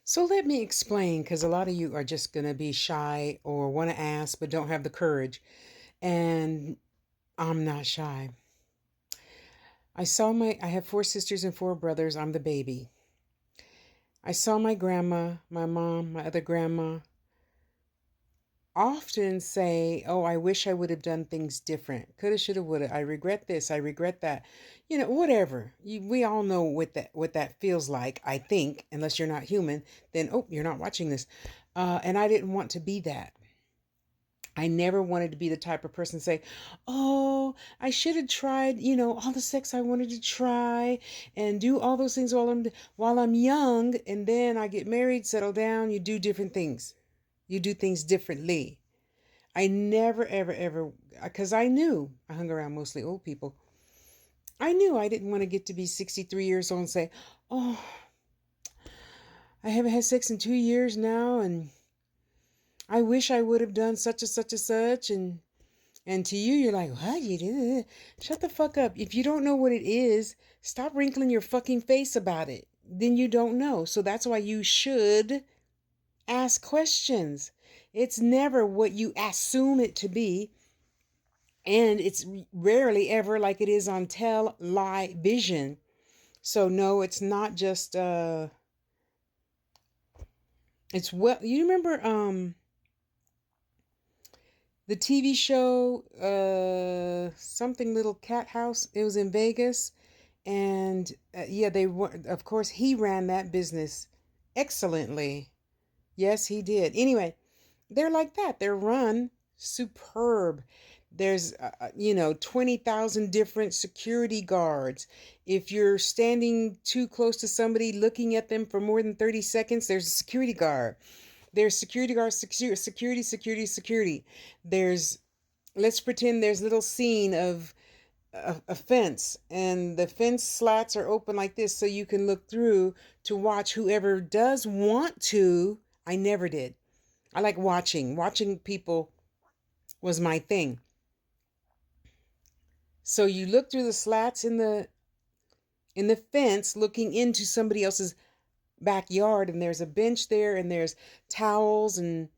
So let me explain, because a lot of you are just going to be shy or want to ask but don't have the courage. And I'm not shy. I have four sisters and four brothers. I'm the baby. I saw my grandma, my mom, my other grandma often say, "Oh, I wish I would have done things different. Coulda, shoulda, woulda. I regret this. I regret that." Whatever. We all know what that feels like. I think, unless you're not human, then you're not watching this. And I didn't want to be that. I never wanted to be the type of person to say, "Oh, I should have tried, all the sex I wanted to try and do all those things while I'm young, and then I get married, settle down, you do different things. You do things differently." I never ever ever cuz I knew I hung around mostly old people. I knew I didn't want to get to be 63 years old and say, "Oh, I haven't had sex in 2 years now and I wish I would have done such and such and such." And to you, you're like, "What? You did? Shut the fuck up. If you don't know what it is, stop wrinkling your fucking face about it. Then you don't know." So that's why you should ask questions. It's never what you assume it to be. And it's rarely ever like it is on television. So no, it's not just it's well, you remember the TV show, something Little Cat House. It was in Vegas, and yeah, they were. Of course, he ran that business excellently. Yes, he did. Anyway, they're like that. They're run superb. There's 20,000 different security guards. If you're standing too close to somebody looking at them for more than 30 seconds, there's a security guard. There's security guards, security. There's, let's pretend there's a little scene of a fence, and the fence slats are open like this so you can look through to watch whoever does want to. I never did. I like watching. Watching people was my thing. So you look through the slats in the fence looking into somebody else's backyard, and there's a bench there, and there's towels and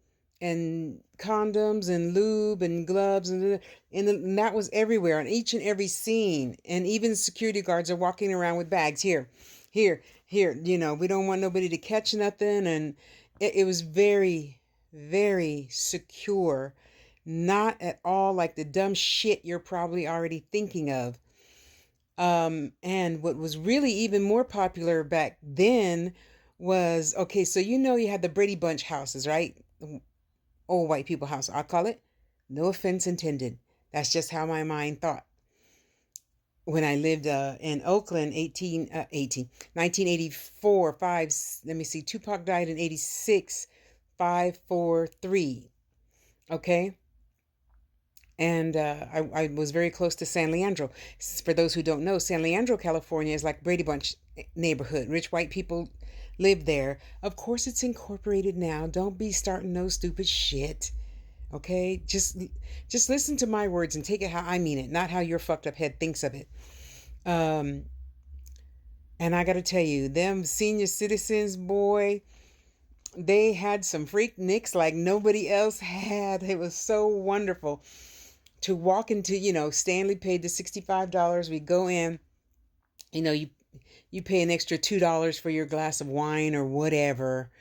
condoms and lube and gloves, and that was everywhere on each and every scene. And even security guards are walking around with bags. Here, we don't want nobody to catch nothing. And it was very, very secure. Not at all like the dumb shit you're probably already thinking of. And what was really even more popular back then was, okay, so you had the Brady Bunch houses, right? Old white people house, I call it. No offense intended. That's just how my mind thought. When I lived in Oakland, 1984, 5, let me see, Tupac died in 86, 543. Okay. And I was very close to San Leandro. For those who don't know, San Leandro, California is like Brady Bunch neighborhood. Rich white people live there. Of course, it's incorporated now. Don't be starting no stupid shit. Okay, just listen to my words and take it how I mean it, not how your fucked up head thinks of it. Um, and I got to tell you, them senior citizens, boy, they had some freak nicks like nobody else had. It was so wonderful to walk into, Stanley paid the $65. We go in, you pay an extra $2 for your glass of wine or whatever,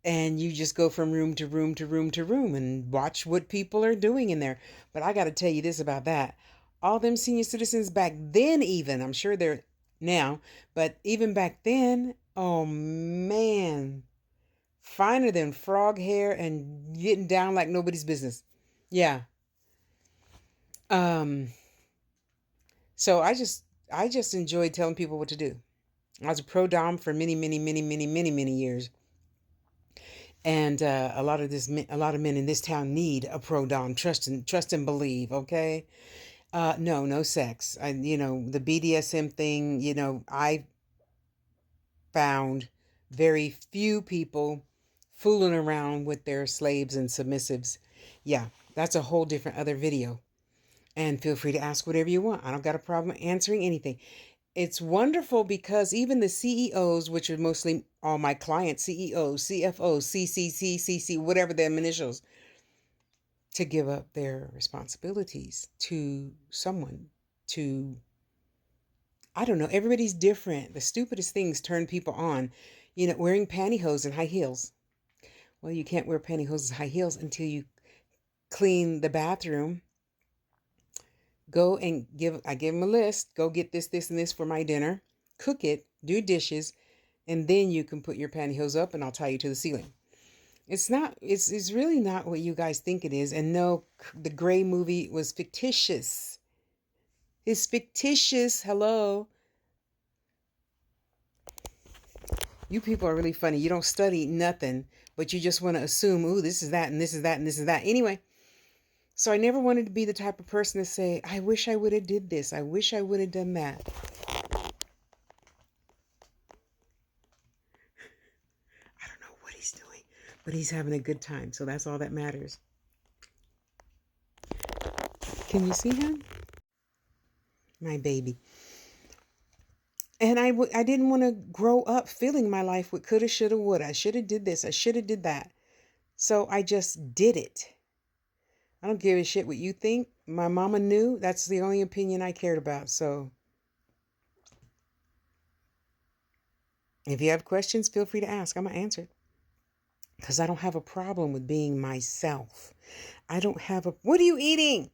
and you just go from room to room to room to room and watch what people are doing in there. But I got to tell you this about that. All them senior citizens back then, even, I'm sure they're now, but even back then, oh man, finer than frog hair and getting down like nobody's business. Yeah. Um, So I just enjoyed telling people what to do. I was a pro dom for many, many, many, many, many, many years, and a lot of men in this town need a pro dom. Trust and believe. Okay, no, no sex. The BDSM thing. I found very few people fooling around with their slaves and submissives. Yeah, that's a whole different other video. And feel free to ask whatever you want. I don't got a problem answering anything. It's wonderful because even the CEOs, which are mostly all my clients, CEOs, CFOs, CCC, CC, whatever their initials, to give up their responsibilities to someone, to, I don't know, everybody's different. The stupidest things turn people on. Wearing pantyhose and high heels. Well, you can't wear pantyhose and high heels until you clean the bathroom. I give them a list. Go get this, this, and this for my dinner. Cook it, do dishes, and then you can put your pantyhose up and I'll tie you to the ceiling. It's really not what you guys think it is. And no, the Gray movie was fictitious. It's fictitious. Hello. You people are really funny. You don't study nothing, but you just want to assume, ooh, this is that, and this is that, and this is that. Anyway, so I never wanted to be the type of person to say, I wish I would have did this. I wish I would have done that. I don't know what he's doing, but he's having a good time. So that's all that matters. Can you see him? My baby. And I didn't want to grow up filling my life with coulda, shoulda, woulda. I shoulda did this. I shoulda did that. So I just did it. I don't give a shit what you think. My mama knew. That's the only opinion I cared about. So if you have questions, feel free to ask. I'm going to answer it. Because I don't have a problem with being myself. I don't have a... What are you eating?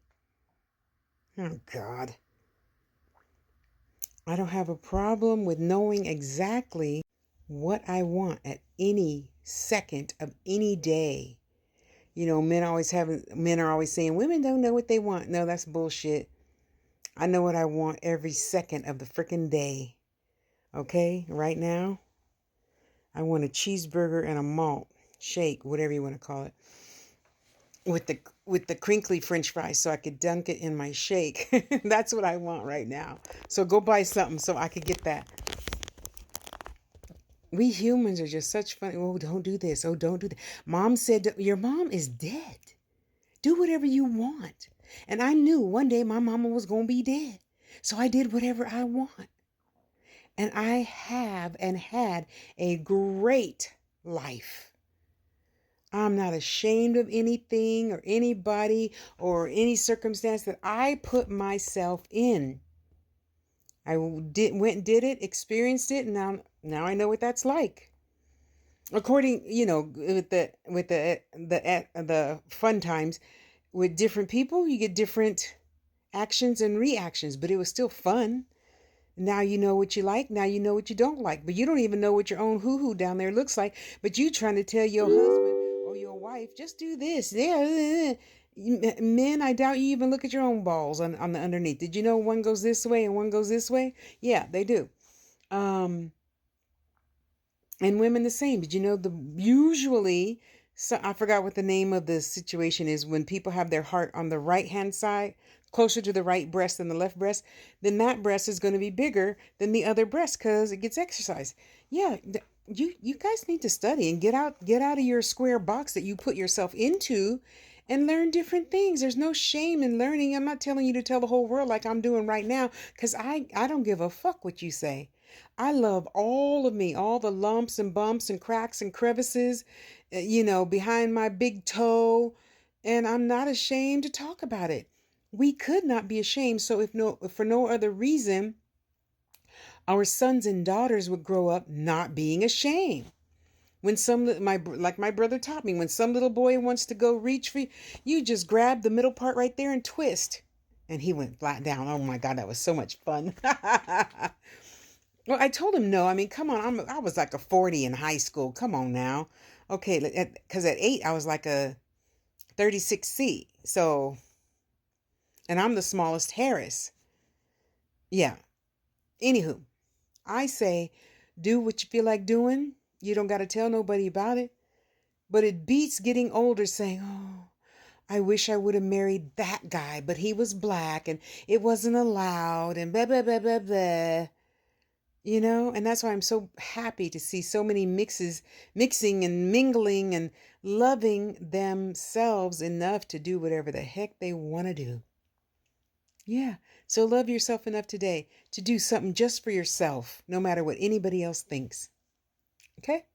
Oh, God. I don't have a problem with knowing exactly what I want at any second of any day. Men are always saying women don't know what they want. No, that's bullshit. I know what I want every second of the freaking day. Okay? Right now, I want a cheeseburger and a malt shake, whatever you want to call it, with the crinkly French fries, so I could dunk it in my shake. That's what I want right now. So go buy something so I could get that. We humans are just such fun. Oh, don't do this. Oh, don't do that. Mom said, your mom is dead. Do whatever you want. And I knew one day my mama was going to be dead. So I did whatever I want. And I have and had a great life. I'm not ashamed of anything or anybody or any circumstance that I put myself in. I went and did it, experienced it, and now I know what that's like. According, with the fun times with different people, you get different actions and reactions, but it was still fun. Now you know what you like. Now you know what you don't like. But you don't even know what your own hoo-hoo down there looks like. But you trying to tell your husband or your wife, just do this. Yeah. Men, I doubt you even look at your own balls on the underneath. Did you know one goes this way and one goes this way? Yeah, they do. And women the same. Did you know usually, so I forgot what the name of the situation is, when people have their heart on the right hand side, closer to the right breast than the left breast, then that breast is going to be bigger than the other breast because it gets exercise. Yeah, you guys need to study and get out of your square box that you put yourself into and learn different things. There's no shame in learning. I'm not telling you to tell the whole world like I'm doing right now, because I don't give a fuck what you say. I love all of me, all the lumps and bumps and cracks and crevices, behind my big toe. And I'm not ashamed to talk about it. We could not be ashamed. So if for no other reason, our sons and daughters would grow up not being ashamed. When like my brother taught me, when some little boy wants to go reach for you, you just grab the middle part right there and twist. And he went flat down. Oh my God, that was so much fun. Well, I told him no. I mean, come on. I was like a 40 in high school. Come on now. Okay, because at 8, I was like a 36C. So, and I'm the smallest Harris. Yeah. Anywho, I say, do what you feel like doing. You don't got to tell nobody about it. But it beats getting older saying, oh, I wish I would have married that guy, but he was black and it wasn't allowed and blah, blah, blah, blah, blah. And that's why I'm so happy to see so many mixing and mingling and loving themselves enough to do whatever the heck they want to do. Yeah. So love yourself enough today to do something just for yourself, no matter what anybody else thinks. Okay?